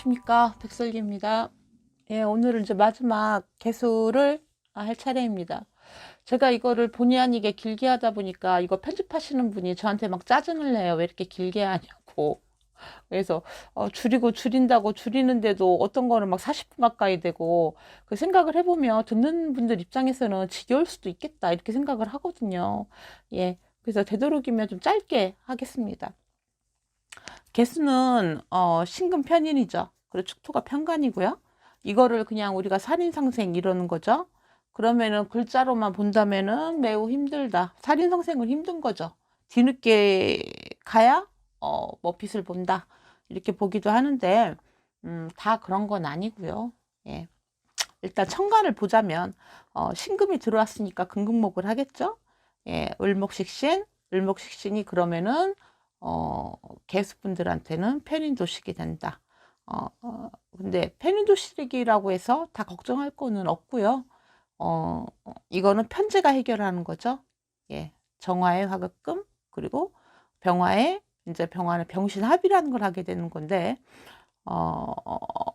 안녕하십니까, 백설기입니다. 예, 오늘은 이제 마지막 개수를 할 차례입니다. 제가 이거를 본의 아니게 길게 하다 보니까 이거 편집하시는 분이 저한테 막 짜증을 내요. 왜 이렇게 길게 하냐고. 그래서 줄이고 줄인다고 줄이는데도 어떤 거는 막 40분 가까이 되고, 그 생각을 해보면 듣는 분들 입장에서는 지겨울 수도 있겠다 이렇게 생각을 하거든요. 예, 그래서 되도록이면 좀 짧게 하겠습니다. 개수는 신금 편인이죠. 그리고 축토가 편관이고요. 이거를 그냥 우리가 살인상생 이러는 거죠. 그러면은 글자로만 본다면은 매우 힘들다. 살인상생은 힘든 거죠. 뒤늦게 가야 뭐 빛을 본다. 이렇게 보기도 하는데 다 그런 건 아니고요. 예. 일단 천간을 보자면 신금이 들어왔으니까 금극목을 하겠죠. 예, 을목식신, 을목식신이 그러면은 개수분들한테는 편인도식이 된다. 근데 편인도식이라고 해서 다 걱정할 거는 없고요. 이거는 편제가 해결하는 거죠. 예, 정화의 화급금 그리고 병화의 이제 병화는 병신합이라는 걸 하게 되는 건데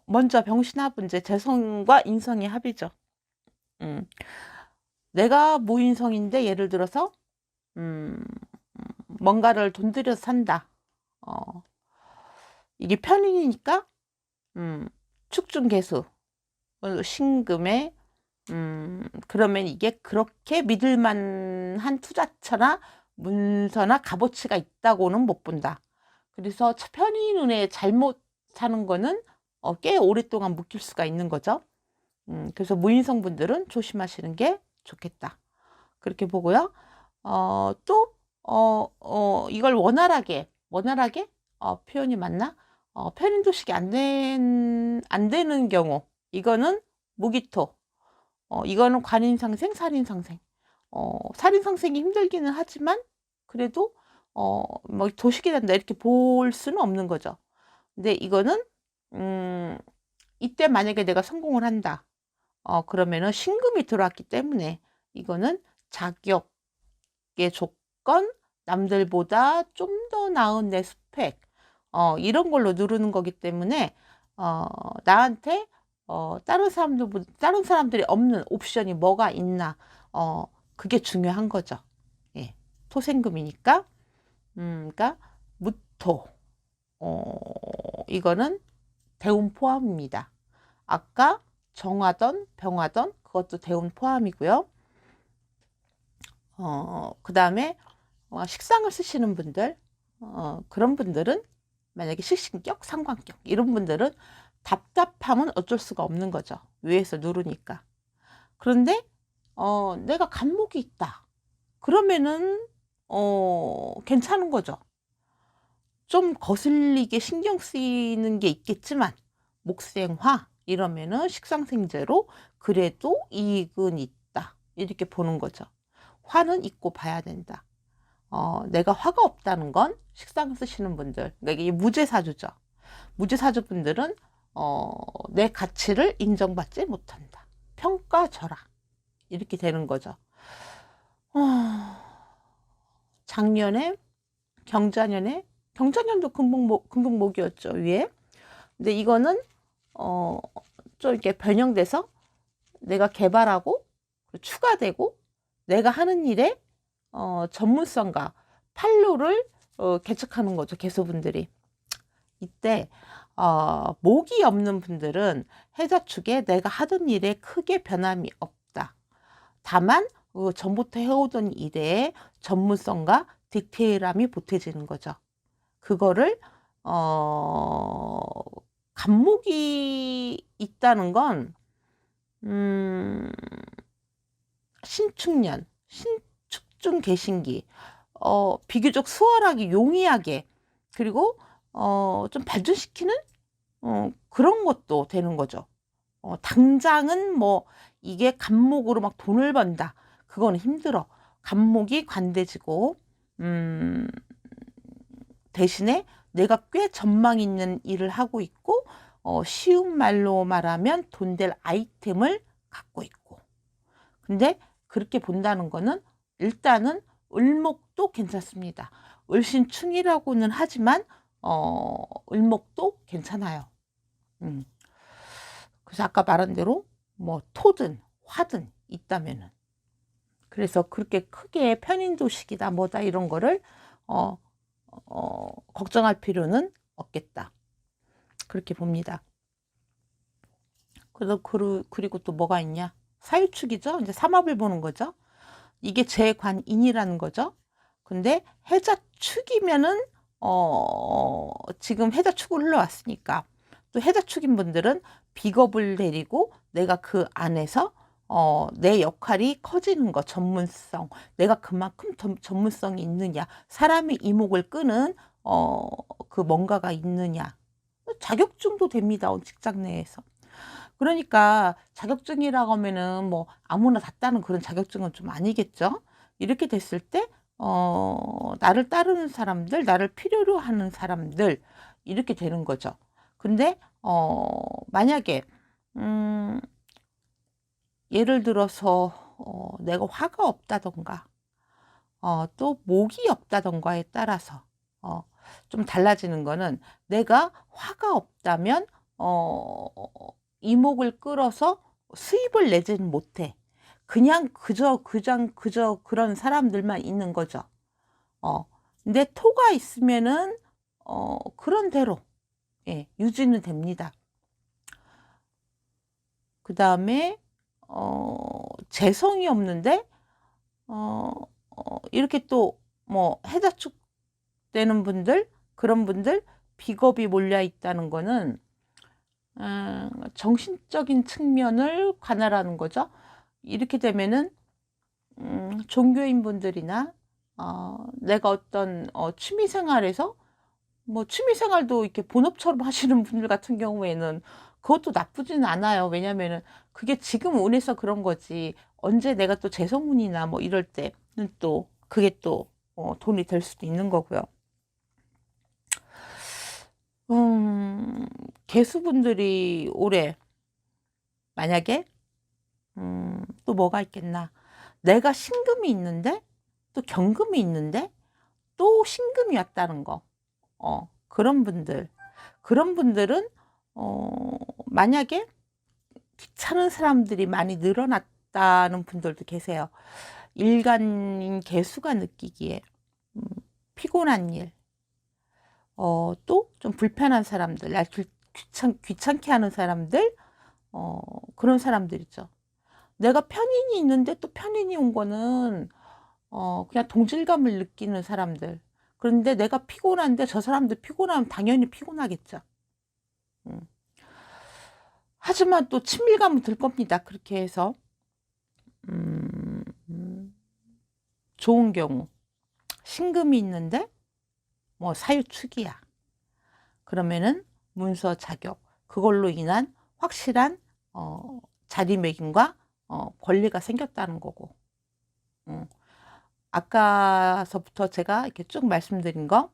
먼저 병신합은 이제 재성과 인성의 합이죠. 음, 내가 무인성인데 예를 들어서 뭔가를 돈 들여서 산다. 이게 편인이니까 축중개수 신금에 그러면 이게 그렇게 믿을만한 투자처나 문서나 값어치가 있다고는 못 본다. 그래서 편인운에 잘못 사는 거는 꽤 오랫동안 묵힐 수가 있는 거죠. 그래서 무인성 분들은 조심하시는 게 좋겠다. 그렇게 보고요. 또 이걸 원활하게 표현이 맞나? 편인도식이 안 되는 경우 이거는 무기토, 이거는 관인상생, 살인상생. 살인상생이 힘들기는 하지만 그래도 뭐 도식이 된다 이렇게 볼 수는 없는 거죠. 근데 이거는 이때 만약에 내가 성공을 한다. 그러면은 신금이 들어왔기 때문에 이거는 자격의 조건, 남들보다 좀 더 나은 내 스펙, 이런 걸로 누르는 거기 때문에 나한테 다른 사람들이 없는 옵션이 뭐가 있나, 그게 중요한 거죠. 예, 토생금이니까, 그러니까 무토, 이거는 대운 포함입니다. 아까 정하던 병하던 그것도 대운 포함이고요. 그 다음에 식상을 쓰시는 분들, 그런 분들은 만약에 식신격, 상관격 이런 분들은 답답함은 어쩔 수가 없는 거죠. 위에서 누르니까. 그런데 내가 간목이 있다. 그러면은 괜찮은 거죠. 좀 거슬리게 신경 쓰이는 게 있겠지만 목생화 이러면은 식상생제로 그래도 이익은 있다. 이렇게 보는 거죠. 화는 있고 봐야 된다. 내가 화가 없다는 건 식상 쓰시는 분들, 그러니까 이게 무죄사주죠. 무죄사주분들은 내 가치를 인정받지 못한다. 평가절하. 이렇게 되는 거죠. 작년에 경자년도 금복목이었죠, 위에. 근데 이거는 좀 이렇게 변형돼서 내가 개발하고 추가되고 내가 하는 일에 전문성과 판로를 개척하는 거죠, 개수분들이. 이때 목이 없는 분들은 해자축에 내가 하던 일에 크게 변함이 없다. 다만 전부터 해오던 일에 전문성과 디테일함이 보태지는 거죠. 그거를 간목이 있다는 건 신축년, 신축중 개신기, 비교적 수월하게 용이하게 그리고 좀 발전시키는 그런 것도 되는 거죠. 당장은 뭐 이게 간목으로 막 돈을 번다. 그거는 힘들어. 간목이 관대지고 대신에 내가 꽤 전망 있는 일을 하고 있고 쉬운 말로 말하면 돈 될 아이템을 갖고 있고. 근데 그렇게 본다는 거는 일단은 을목도 괜찮습니다. 을신충이라고는 하지만 을목도 괜찮아요. 음. 그래서 아까 말한 대로 뭐 토든 화든 있다면은, 그래서 그렇게 크게 편인도식이다 뭐다 이런 거를 어, 걱정할 필요는 없겠다, 그렇게 봅니다. 그리고 또 뭐가 있냐, 사유축이죠. 이제 삼합을 보는 거죠. 이게 재관인이라는 거죠. 근데 해자축이면은 지금 해자축을 흘러왔으니까 또 해자축인 분들은 비겁을 데리고 내가 그 안에서 내 역할이 커지는 거, 전문성, 내가 그만큼 전문성이 있느냐, 사람의 이목을 끄는 그 뭔가가 있느냐, 자격증도 됩니다, 직장 내에서. 그러니까 자격증이라고 하면은 뭐 아무나 다 따는 그런 자격증은 좀 아니겠죠. 이렇게 됐을 때 나를 따르는 사람들, 나를 필요로 하는 사람들, 이렇게 되는 거죠. 근데 만약에 예를 들어서 내가 화가 없다던가 또 목이 없다던가에 따라서 좀 달라지는 거는, 내가 화가 없다면 이목을 끌어서 수입을 내지는 못해. 그냥 그저 그런 사람들만 있는 거죠. 근데 토가 있으면은 그런 대로 유지는 됩니다. 그 다음에 재성이 없는데 이렇게 또 뭐 해자축 되는 분들, 그런 분들 비겁이 몰려 있다는 거는 정신적인 측면을 관할하는 거죠. 이렇게 되면은 종교인 분들이나 내가 어떤 취미 생활에서 뭐 취미 생활도 이렇게 본업처럼 하시는 분들 같은 경우에는 그것도 나쁘지는 않아요. 왜냐면은 그게 지금 운에서 그런 거지, 언제 내가 또 재성운이나 뭐 이럴 때는 또 그게 또 돈이 될 수도 있는 거고요. 개수분들이 올해 만약에 또 뭐가 있겠나, 내가 신금이 있는데 또 경금이 있는데 또 신금이 왔다는 거, 그런 분들은 만약에 귀찮은 사람들이 많이 늘어났다는 분들도 계세요. 일간인 개수가 느끼기에 피곤한 일, 또 좀 불편한 사람들, 날 귀찮게 하는 사람들, 그런 사람들이죠. 내가 편인이 있는데 또 편인이 온 거는 그냥 동질감을 느끼는 사람들. 그런데 내가 피곤한데 저 사람들 피곤하면 당연히 피곤하겠죠. 하지만 또 친밀감은 들 겁니다. 그렇게 해서 좋은 경우 신금이 있는데 뭐 사유축이야. 그러면은 문서 자격, 그걸로 인한 확실한 자리매김과 권리가 생겼다는 거고, 아까서부터 제가 이렇게 쭉 말씀드린 거,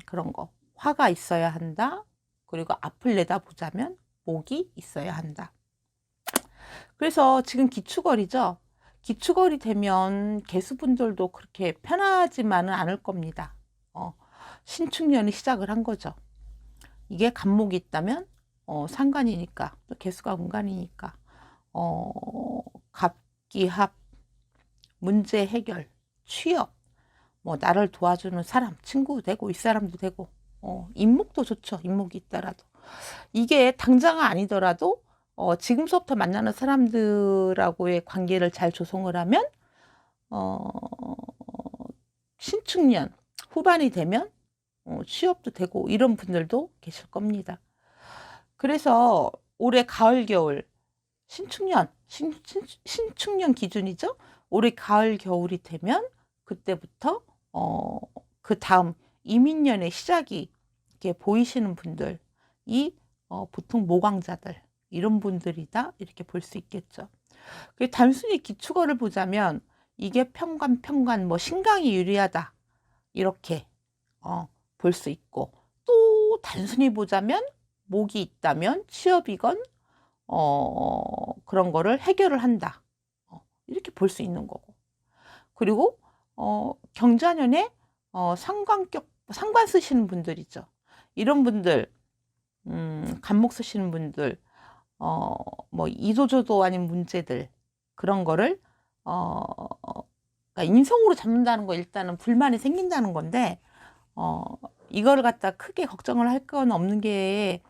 그런 거, 화가 있어야 한다. 그리고 앞을 내다보자면 목이 있어야 한다. 그래서 지금 기축월이죠. 기축월이 되면 개수분들도 그렇게 편하지만은 않을 겁니다. 신축년이 시작을 한 거죠. 이게 간목이 있다면 상관이니까, 또 개수가 운간이니까 갑기합, 문제 해결, 취업, 뭐 나를 도와주는 사람, 친구 되고 윗사람도 되고, 인목도 좋죠. 인목이 있더라도. 이게 당장 아니더라도 지금서부터 만나는 사람들하고의 관계를 잘 조성을 하면 신축년 후반이 되면 취업도 되고 이런 분들도 계실 겁니다. 그래서 올해 가을 겨울 신축년 기준이죠. 올해 가을 겨울이 되면 그때부터 그 다음 이민년의 시작이 이렇게 보이시는 분들이 보통 모광자들, 이런 분들이다, 이렇게 볼 수 있겠죠. 단순히 기축월을 보자면 이게 편관 뭐 신강이 유리하다, 이렇게 볼 수 있고, 또 단순히 보자면 목이 있다면 취업이건 그런 거를 해결을 한다, 이렇게 볼 수 있는 거고. 그리고 경자년에 상관 쓰시는 분들이죠. 이런 분들 간목 쓰시는 분들, 뭐 이도저도 아닌 문제들, 그런 거를 그러니까 인성으로 잡는다는 거 일단은 불만이 생긴다는 건데, 이거를 갖다 크게 걱정을 할 건 없는 게,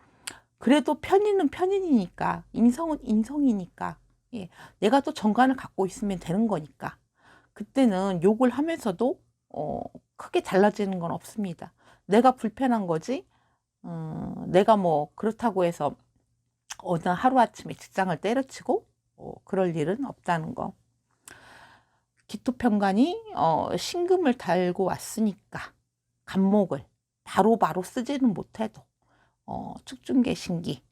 그래도 편인은 편인이니까, 인성은 인성이니까, 예, 내가 또 정관을 갖고 있으면 되는 거니까, 그때는 욕을 하면서도 크게 달라지는 건 없습니다. 내가 불편한 거지, 내가 뭐 그렇다고 해서 어느 하루아침에 직장을 때려치고 그럴 일은 없다는 거. 기토편관이 신금을 달고 왔으니까 간목을 바로바로 쓰지는 못해도 축중개신기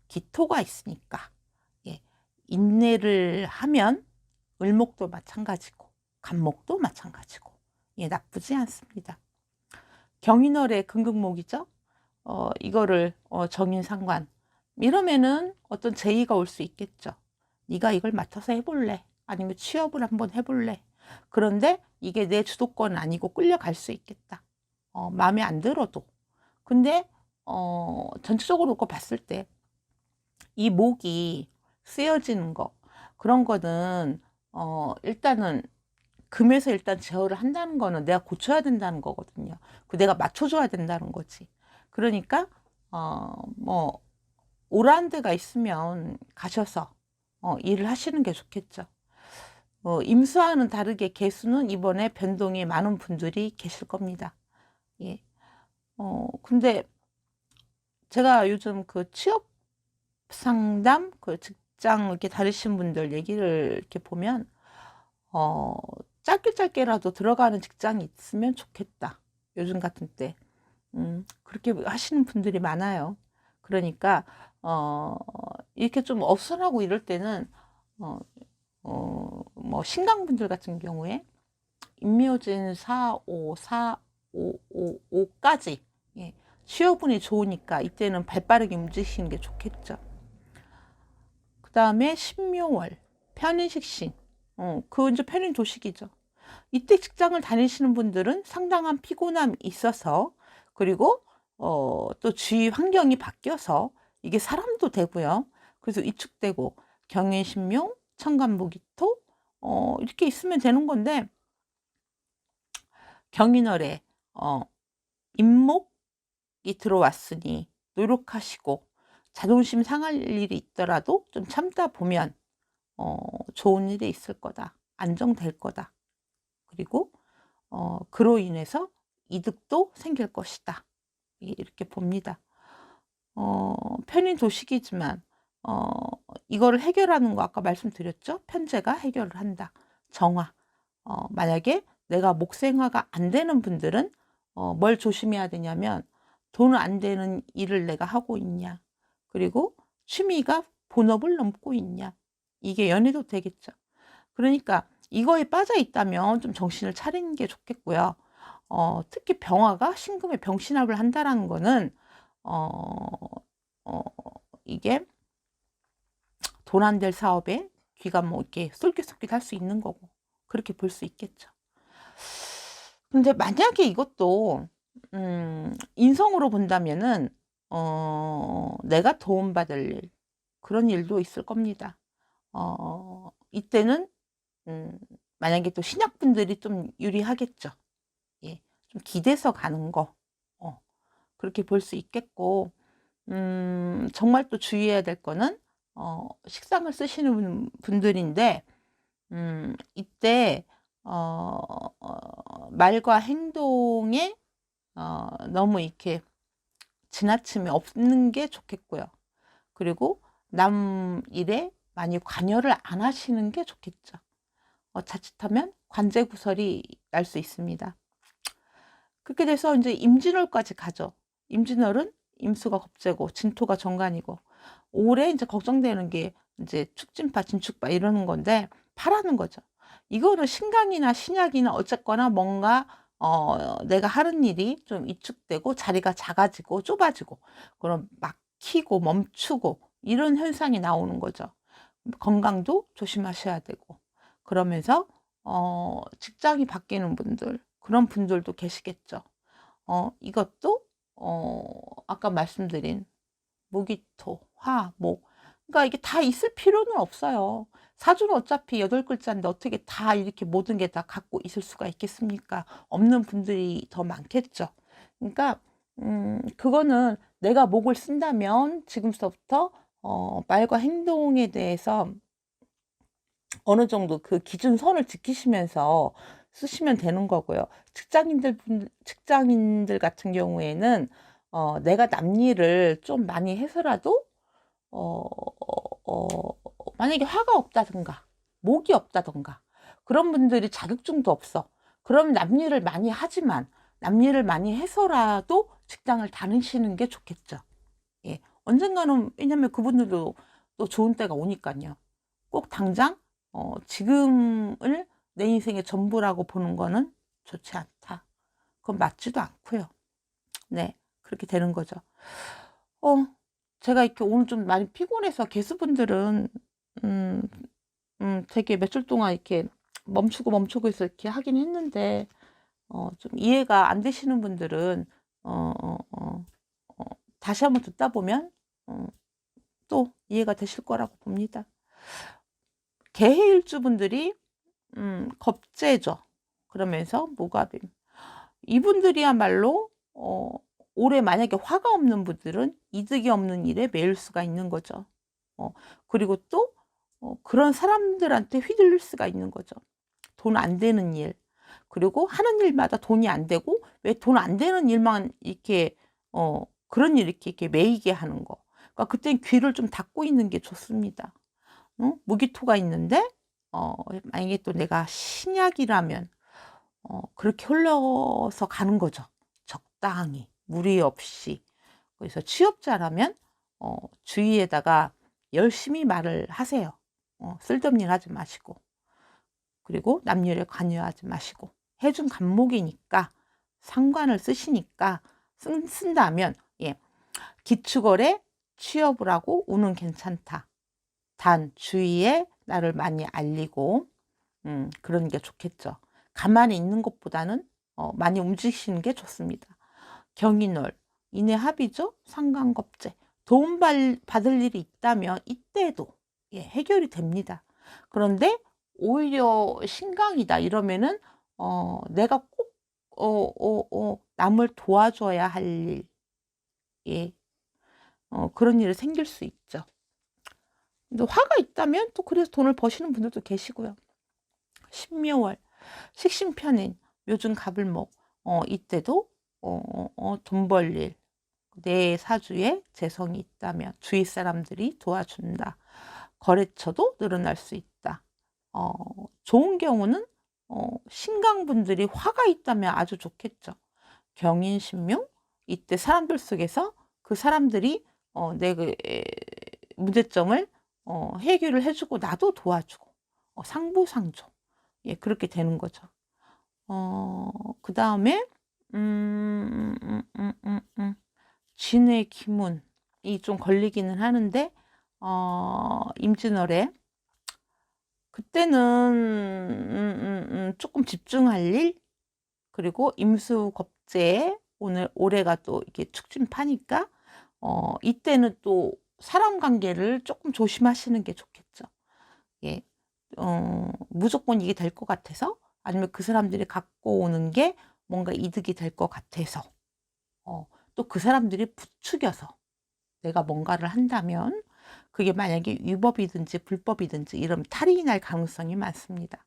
기토가 있으니까, 예, 인내를 하면 을목도 마찬가지고 간목도 마찬가지고, 예, 나쁘지 않습니다. 경인월의 금극목이죠. 이거를 정인상관 이러면은 어떤 제의가 올 수 있겠죠. 네가 이걸 맡아서 해볼래? 아니면 취업을 한번 해볼래? 그런데 이게 내 주도권은 아니고 끌려갈 수 있겠다. 마음에 안 들어도. 근데 전체적으로 놓고 봤을 때 이 목이 쓰여지는 거, 그런 거는 일단은 금에서 일단 제어를 한다는 거는 내가 고쳐야 된다는 거거든요. 내가 맞춰줘야 된다는 거지. 그러니까 뭐 오란 데가 있으면 가셔서 일을 하시는 게 좋겠죠. 임수와는 다르게 개수는 이번에 변동이 많은 분들이 계실 겁니다. 예. 근데 제가 요즘 그 취업 상담, 그 직장 이렇게 다니신 분들 얘기를 이렇게 보면, 짧게라도 들어가는 직장이 있으면 좋겠다. 요즘 같은 때. 그렇게 하시는 분들이 많아요. 그러니까, 이렇게 좀 어수선하고 이럴 때는, 뭐, 신강분들 같은 경우에, 임묘진 4, 5, 4, 5, 5, 5까지, 예, 취업운이 좋으니까 이때는 발빠르게 움직이시는 게 좋겠죠. 그 다음에 신묘월, 편인식신, 그 이제 편인 도식이죠. 이때 직장을 다니시는 분들은 상당한 피곤함이 있어서, 그리고 또 주위 환경이 바뀌어서 이게 사람도 되고요. 그래서 위축되고 경인신묘, 천간무기토 이렇게 있으면 되는 건데, 경인월에 임목이 들어왔으니 노력하시고 자존심 상할 일이 있더라도 좀 참다 보면 좋은 일이 있을 거다. 안정될 거다. 그리고 그로 인해서 이득도 생길 것이다. 이렇게 봅니다. 편인 도식이지만 이거를 해결하는 거 아까 말씀드렸죠? 편제가 해결을 한다. 정화. 만약에 내가 목생화가 안 되는 분들은 뭘 조심해야 되냐면, 돈 안 되는 일을 내가 하고 있냐, 그리고 취미가 본업을 넘고 있냐, 이게 연애도 되겠죠. 그러니까 이거에 빠져 있다면 좀 정신을 차리는 게 좋겠고요. 특히 병화가 신금에 병신합을 한다라는 거는 이게 돈 안 될 사업에 귀가 뭐 이렇게 쏠깃쏠깃 할 수 있는 거고, 그렇게 볼 수 있겠죠. 근데 만약에 이것도 인성으로 본다면은 내가 도움받을 일, 그런 일도 있을 겁니다. 이때는 만약에 또 신약분들이 좀 유리하겠죠. 예, 좀 기대서 가는 거, 그렇게 볼 수 있겠고, 정말 또 주의해야 될 거는 식상을 쓰시는 분들인데, 이때 말과 행동에 너무 이렇게 지나침이 없는 게 좋겠고요. 그리고 남 일에 많이 관여를 안 하시는 게 좋겠죠. 자칫하면 관제구설이 날 수 있습니다. 그렇게 돼서 이제 임진월까지 가죠. 임진월은 임수가 겁재고 진토가 정관이고, 올해 이제 걱정되는 게 이제 축진파, 진축파 이러는 건데, 파라는 거죠. 이거는 신강이나 신약이나 어쨌거나 뭔가 내가 하는 일이 좀 위축되고 자리가 작아지고 좁아지고, 그럼 막히고 멈추고 이런 현상이 나오는 거죠. 건강도 조심하셔야 되고, 그러면서 직장이 바뀌는 분들, 그런 분들도 계시겠죠. 이것도 아까 말씀드린 무기토, 화, 목. 그러니까 이게 다 있을 필요는 없어요. 사주는 어차피 8글자인데 어떻게 다 이렇게 모든 게 다 갖고 있을 수가 있겠습니까? 없는 분들이 더 많겠죠. 그러니까 그거는 내가 목을 쓴다면 지금서부터 말과 행동에 대해서 어느 정도 그 기준선을 지키시면서 쓰시면 되는 거고요. 직장인들 같은 경우에는 내가 남일을 좀 많이 해서라도 어, 만약에 화가 없다든가 목이 없다든가 그런 분들이 자격증도 없어. 그럼 남일을 많이 하지만 남일을 많이 해서라도 직장을 다니시는 게 좋겠죠. 예. 언젠가는 왜냐면 그분들도 또 좋은 때가 오니까요. 꼭 당장 지금을 내 인생의 전부라고 보는 거는 좋지 않다. 그건 맞지도 않고요. 네, 그렇게 되는 거죠. 제가 이렇게 오늘 좀 많이 피곤해서 개수분들은 되게 며칠 동안 이렇게 멈추고 해서 이렇게 하긴 했는데 좀 이해가 안 되시는 분들은 다시 한번 듣다 보면 또 이해가 되실 거라고 봅니다. 개해일주분들이 겁재죠. 그러면서 무갑임. 이분들이야말로 올해 만약에 화가 없는 분들은 이득이 없는 일에 매일 수가 있는 거죠. 그리고 또 그런 사람들한테 휘둘릴 수가 있는 거죠. 돈 안 되는 일. 그리고 하는 일마다 돈이 안 되고 왜 돈 안 되는 일만 이렇게 그런 일 이렇게 매이게 하는 거. 그러니까 그땐 귀를 좀 닫고 있는 게 좋습니다. 무기토가 있는데 만약에 또 내가 신약이라면 그렇게 흘러서 가는 거죠. 적당히 무리 없이. 그래서 취업자라면 주위에다가 열심히 말을 하세요. 쓸데없는 일 하지 마시고. 그리고 남일에 관여하지 마시고. 해준 간목이니까 상관을 쓰시니까 쓴다면 기축월에 취업을 하고 운은 괜찮다. 단 주위에 나를 많이 알리고 그런 게 좋겠죠. 가만히 있는 것보다는 많이 움직이시는 게 좋습니다. 경인월, 인해합이죠. 상관겁재. 도움 받을 일이 있다면 이때도 해결이 됩니다. 그런데 오히려 신강이다 이러면은 내가 꼭 남을 도와줘야 할 일, 그런 일이 생길 수 있죠. 근데 화가 있다면 또 그래서 돈을 버시는 분들도 계시고요. 신묘월, 식신편인, 요즘 가불목, 이때도 돈 벌 일, 내 사주에 재성이 있다면 주위 사람들이 도와준다. 거래처도 늘어날 수 있다. 좋은 경우는 신강분들이 화가 있다면 아주 좋겠죠. 경인신묘, 이때 사람들 속에서 그 사람들이 내 문제점을 해결을 해주고 나도 도와주고 상부상조 그렇게 되는 거죠. 그 다음에 진의 기문이 좀 걸리기는 하는데 임진월에 그때는 조금 집중할 일 그리고 임수겁제에 올해가 또 이렇게 축진파니까 이때는 또 사람 관계를 조금 조심하시는 게 좋겠죠. 예, 무조건 이게 될 것 같아서 아니면 그 사람들이 갖고 오는 게 뭔가 이득이 될 것 같아서 또 그 사람들이 부추겨서 내가 뭔가를 한다면 그게 만약에 위법이든지 불법이든지 이러면 탈이 날 가능성이 많습니다.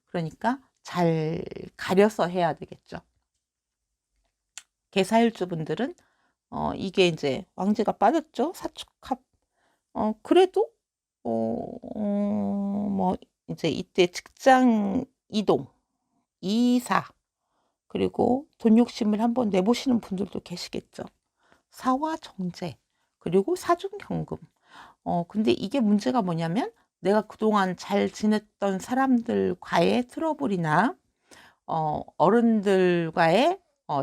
그러니까 잘 가려서 해야 되겠죠. 개사일주분들은 이게 이제 왕제가 빠졌죠. 사축합. 그래도 뭐 이제 이때 직장 이동, 이사 그리고 돈 욕심을 한번 내보시는 분들도 계시겠죠. 사화 정제 그리고 사중경금. 근데 이게 문제가 뭐냐면 내가 그동안 잘 지냈던 사람들과의 트러블이나 어른들과의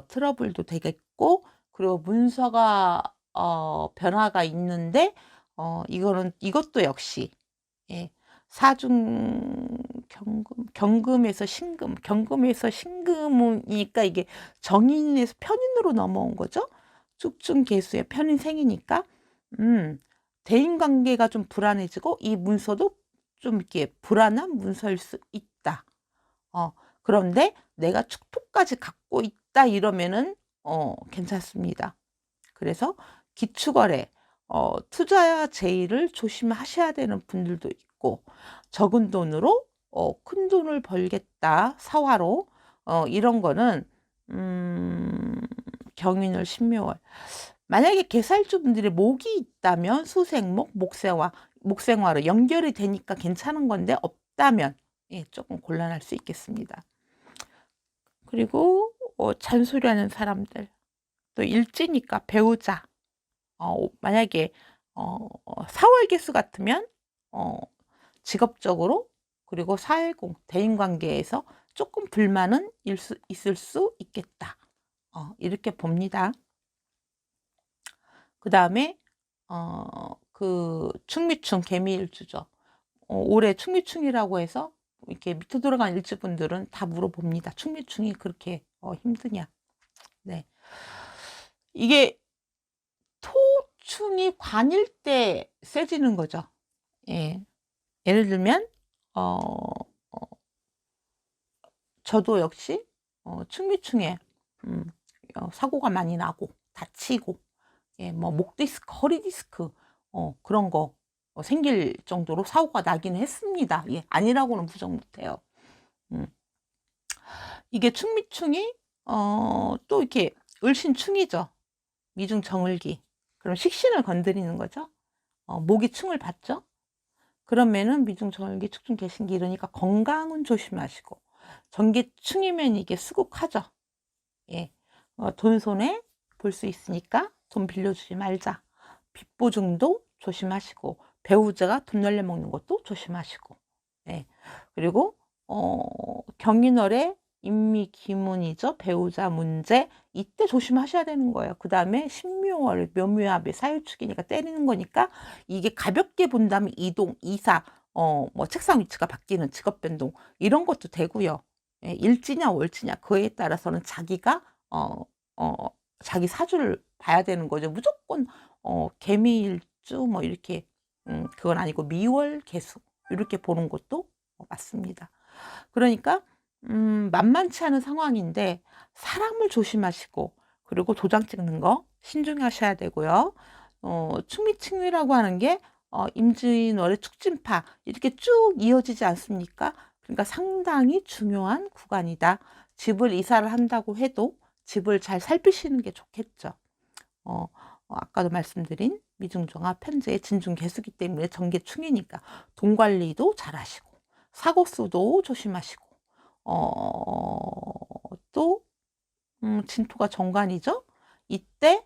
트러블도 되겠고 그리고 문서가 변화가 있는데 이것도 역시 사중 경금에서 신금, 경금에서 신금이니까 이게 정인에서 편인으로 넘어온 거죠. 축중 개수의 편인생이니까 대인관계가 좀 불안해지고 이 문서도 좀 이렇게 불안한 문서일 수 있다. 그런데 내가 축토까지 갖고 있다 이러면은 괜찮습니다. 그래서 기축월에 투자 제의를 조심하셔야 되는 분들도 있고, 적은 돈으로 큰 돈을 벌겠다 사화로, 이런 거는 경인월 신묘월, 만약에 개살주분들이 목이 있다면 수생목, 목생화로 연결이 되니까 괜찮은 건데, 없다면 조금 곤란할 수 있겠습니다. 그리고 잔소리하는 사람들, 또 일지니까 배우자, 만약에 4월 개수 같으면 직업적으로, 그리고 사회공, 대인관계에서 조금 불만은 있을 수 있겠다. 이렇게 봅니다. 그 다음에 그 충미충, 개미일주죠. 올해 충미충이라고 해서 이렇게 밑에 들어간 일주분들은 다 물어봅니다. 충미충이 그렇게 힘드냐. 네. 이게 토충이 관일 때 세지는 거죠. 예. 예를 들면 저도 역시 충미충에 사고가 많이 나고 다치고, 뭐 목 디스크, 허리 디스크 그런 거 생길 정도로 사고가 나기는 했습니다. 아니라고는 부정 못해요. 이게 충미충이 또 이렇게 을신충이죠. 미중 정을기. 그럼 식신을 건드리는 거죠. 목이 충을 받죠. 그러면은 미중 정을기, 축중 개신기 이러니까 건강은 조심하시고, 전기충이면 이게 수국하죠. 돈 손해 볼 수 있으니까 돈 빌려주지 말자. 빚보증도 조심하시고, 배우자가 돈 날려먹는 것도 조심하시고. 그리고 경인월에 인미기문이죠. 배우자 문제, 이때 조심하셔야 되는 거예요. 그 다음에 신묘월, 묘묘합의 사유축이니까 때리는 거니까, 이게 가볍게 본다면 이동, 이사, 뭐 책상 위치가 바뀌는 직업 변동 이런 것도 되고요. 일지냐 월지냐 그에 따라서는 자기가 자기 사주를 봐야 되는 거죠. 무조건 개미일주 뭐 이렇게 그건 아니고 미월 개수 이렇게 보는 것도 맞습니다. 그러니까 만만치 않은 상황인데 사람을 조심하시고, 그리고 도장 찍는 거 신중하셔야 되고요. 충미충이라고 하는 게 임진월의 축진파 이렇게 쭉 이어지지 않습니까? 그러니까 상당히 중요한 구간이다. 집을 이사를 한다고 해도 집을 잘 살피시는 게 좋겠죠. 아까도 말씀드린 미중종합 편제의 진중개수기 때문에 정계충이니까 돈 관리도 잘 하시고, 사고수도 조심하시고, 또 진토가 정관이죠. 이때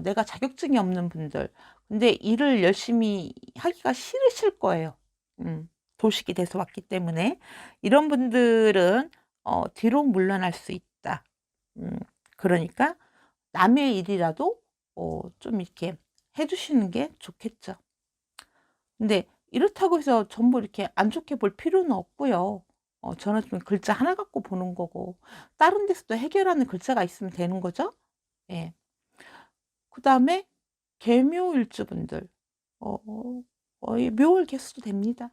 내가 자격증이 없는 분들, 근데 일을 열심히 하기가 싫으실 거예요. 도식이 돼서 왔기 때문에 이런 분들은 뒤로 물러날 수 있다. 그러니까 남의 일이라도 좀 이렇게 해주시는 게 좋겠죠. 근데 이렇다고 해서 전부 이렇게 안 좋게 볼 필요는 없고요. 저는 좀 글자 하나 갖고 보는 거고, 다른 데서도 해결하는 글자가 있으면 되는 거죠. 그 다음에 개묘일주분들, 묘월 개수도 됩니다.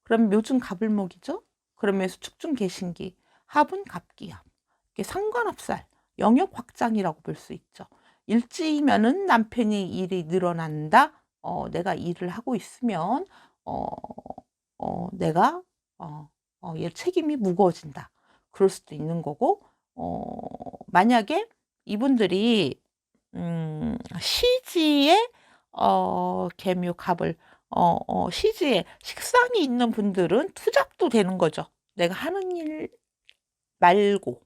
그럼 묘중 갑을목이죠. 그러면서 축중 개신기, 합은 갑기합, 이게 상관합살, 영역 확장이라고 볼 수 있죠. 일지면은 남편이 일이 늘어난다. 내가 일을 하고 있으면 내가 얘 책임이 무거워진다. 그럴 수도 있는 거고, 만약에 이분들이 시지에 개묘 갑을 시지에 식상이 있는 분들은 투잡도 되는 거죠. 내가 하는 일 말고.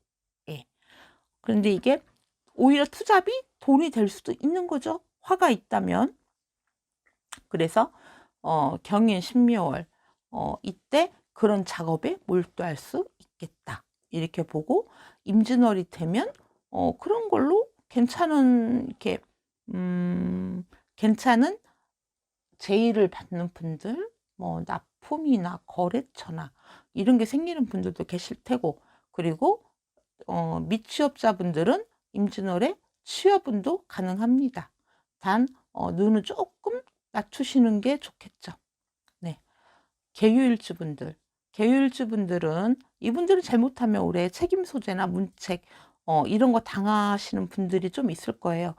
그런데 이게 오히려 투잡이 돈이 될 수도 있는 거죠. 화가 있다면. 그래서 경인 신묘월 이때 그런 작업에 몰두할 수 있겠다. 이렇게 보고, 임진월이 되면 그런 걸로 괜찮은 이렇게 괜찮은 제의를 받는 분들, 뭐 납품이나 거래처나 이런 게 생기는 분들도 계실 테고, 그리고 미취업자분들은 임진월에 취업운도 가능합니다. 단 눈은 조금 낮추시는 게 좋겠죠. 네. 계유일주분들. 계유일주분들은 이분들은 잘못하면 올해 책임 소재나 문책 이런 거 당하시는 분들이 좀 있을 거예요.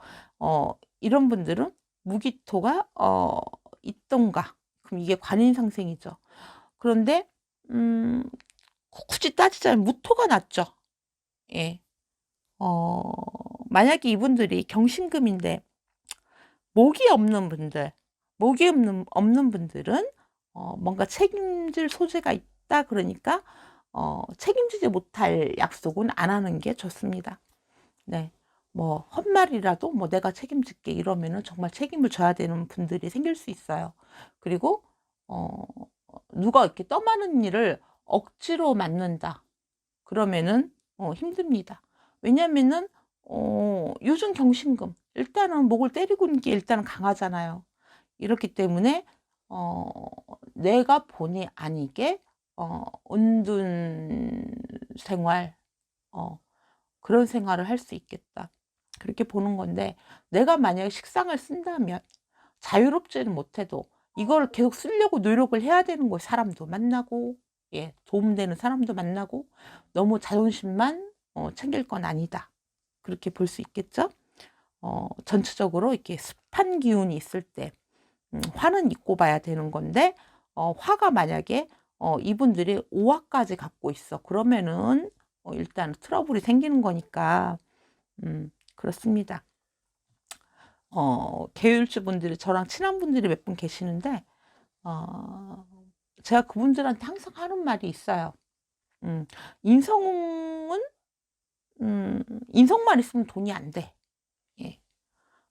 이런 분들은 무기토가 있던가 그럼 이게 관인상생이죠. 그런데 굳이 따지자면 무토가 낫죠. 예. 만약에 이분들이 경신금인데 목이 없는 분들, 목이 없는 분들은 뭔가 책임질 소재가 있다 그러니까 책임지지 못할 약속은 안 하는 게 좋습니다. 네. 뭐 헛말이라도 뭐 내가 책임질게 이러면은 정말 책임을 져야 되는 분들이 생길 수 있어요. 그리고 누가 이렇게 떠마는 일을 억지로 맡는다. 그러면은 힘듭니다. 왜냐면은 요즘 경신금 일단은 목을 때리고 있는 게 일단은 강하잖아요. 이렇기 때문에 내가 본의 아니게 은둔 생활 그런 생활을 할 수 있겠다. 그렇게 보는 건데 내가 만약에 식상을 쓴다면 자유롭지는 못해도 이걸 계속 쓰려고 노력을 해야 되는 거예요. 사람도 만나고 예, 도움되는 사람도 만나고 너무 자존심만 챙길 건 아니다. 그렇게 볼 수 있겠죠. 전체적으로 이렇게 습한 기운이 있을 때 화는 잊고 봐야 되는 건데 화가 만약에 이분들이 5화까지 갖고 있어. 그러면은 일단 트러블이 생기는 거니까 그렇습니다. 계율주 분들이 저랑 친한 분들이 몇 분 계시는데 제가 그분들한테 항상 하는 말이 있어요. 인성은 인성만 있으면 돈이 안 돼. 예.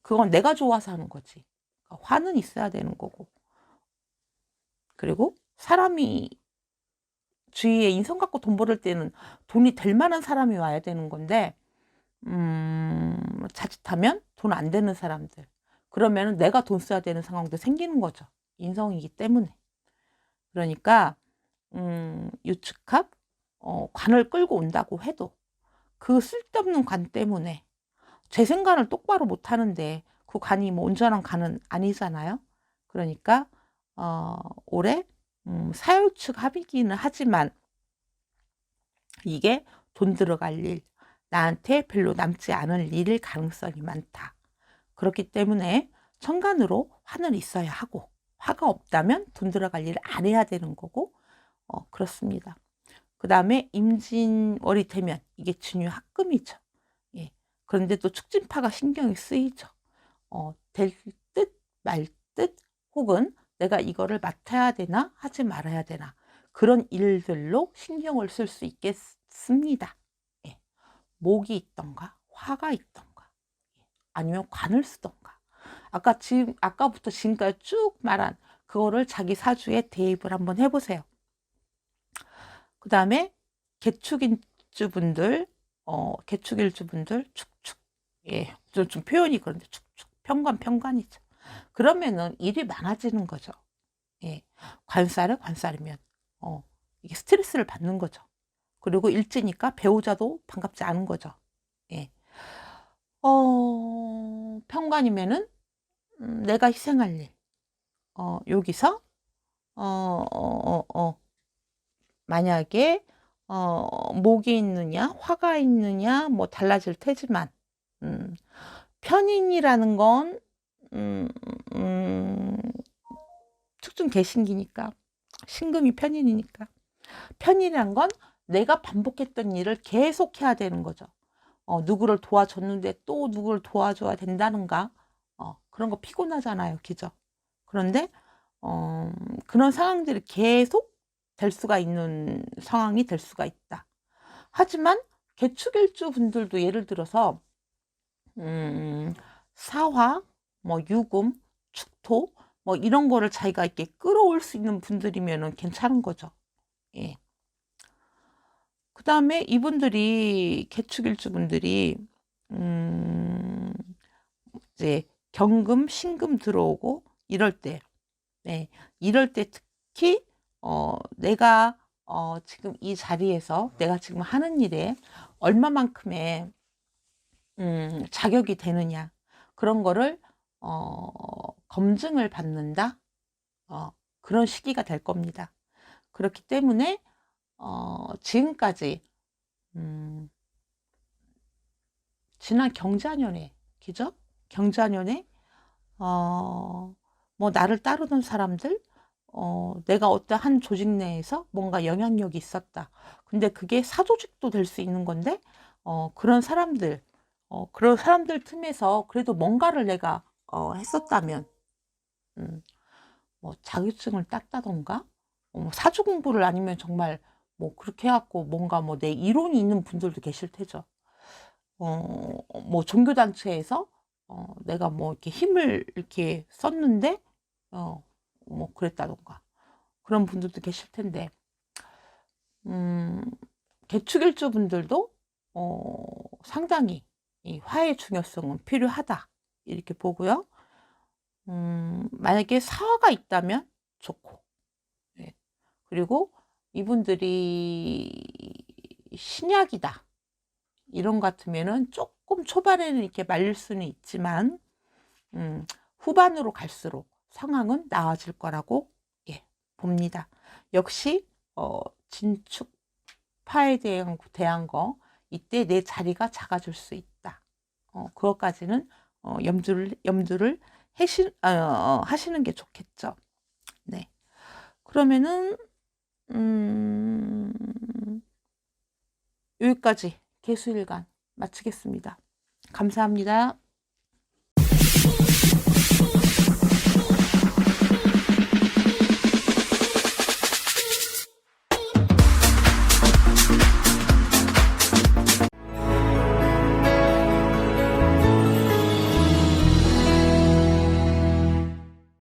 그건 내가 좋아서 하는 거지. 그러니까 화는 있어야 되는 거고. 그리고 사람이 주위에 인성 갖고 돈 벌을 때는 돈이 될 만한 사람이 와야 되는 건데 자칫하면 돈 안 되는 사람들 그러면 내가 돈 써야 되는 상황도 생기는 거죠. 인성이기 때문에. 그러니까 유축합 관을 끌고 온다고 해도 그 쓸데없는 관 때문에 재생관을 똑바로 못 하는데 그 관이 뭐 온전한 관은 아니잖아요. 그러니까 올해 사유축 합이기는 하지만 이게 돈 들어갈 일, 나한테 별로 남지 않을 일일 가능성이 많다. 그렇기 때문에 천간으로 화는 있어야 하고 화가 없다면 돈 들어갈 일을 안 해야 되는 거고 그렇습니다. 그 다음에 임진월이 되면 이게 진유 합금이죠. 예. 그런데 또 축진파가 신경이 쓰이죠. 될 듯 말 듯 혹은 내가 이거를 맡아야 되나 하지 말아야 되나 그런 일들로 신경을 쓸 수 있겠습니다. 예. 목이 있던가 화가 있던가 아니면 관을 쓰던가 아까부터 지금까지 쭉 말한 그거를 자기 사주에 대입을 한번 해보세요. 그 다음에 개축일주분들 개축일주분들 축축 예, 좀 표현이 그런데 축축 편관이죠. 그러면은 일이 많아지는 거죠. 예, 관살이면 이게 스트레스를 받는 거죠. 그리고 일지니까 배우자도 반갑지 않은 거죠. 예. 편관이면은 내가 희생할 일. 여기서 만약에 목이 있느냐 화가 있느냐 뭐 달라질 테지만 편인이라는 건 축중 개신기니까 신금이 편인이니까 편인이란 건 내가 반복했던 일을 계속 해야 되는 거죠. 누구를 도와줬는데 또 누구를 도와줘야 된다는가 그런 거 피곤하잖아요. 그죠? 그런데 그런 상황들이 계속 될 수가 있는 상황이 될 수가 있다. 하지만 개축일주 분들도 예를 들어서 사화, 뭐 유금, 축토 뭐 이런 거를 자기가 이렇게 끌어올 수 있는 분들이면은 괜찮은 거죠. 예. 그 다음에 이분들이 개축일주 분들이 이제 경금, 신금 들어오고 이럴 때, 네, 이럴 때 특히 내가 지금 이 자리에서 내가 지금 하는 일에 얼마만큼의 자격이 되느냐 그런 거를 검증을 받는다. 그런 시기가 될 겁니다. 그렇기 때문에 지금까지 지난 경자년에, 그죠? 경자년에 뭐 나를 따르던 사람들, 내가 어떤 한 조직 내에서 뭔가 영향력이 있었다. 근데 그게 사조직도 될 수 있는 건데, 그런 사람들 틈에서 그래도 뭔가를 내가 했었다면, 뭐 자격증을 땄다던가, 사주 공부를 아니면 정말 뭐 그렇게 해갖고 뭔가 뭐 내 이론이 있는 분들도 계실 테죠. 뭐 종교단체에서 내가 뭐 이렇게 힘을 이렇게 썼는데, 뭐 그랬다던가. 그런 분들도 계실 텐데, 개축일주 분들도 상당히 이 화의 중요성은 필요하다. 이렇게 보고요. 만약에 사화가 있다면 좋고, 예. 그리고 이분들이 신약이다. 이런 것 같으면은 조금 초반에는 이렇게 말릴 수는 있지만, 후반으로 갈수록 상황은 나아질 거라고 예, 봅니다. 역시 진축파에 대한 거 이때 내 자리가 작아질 수 있다. 그것까지는 염두를 하시는 게 좋겠죠. 네. 그러면은 여기까지 개수일간 마치겠습니다. 감사합니다.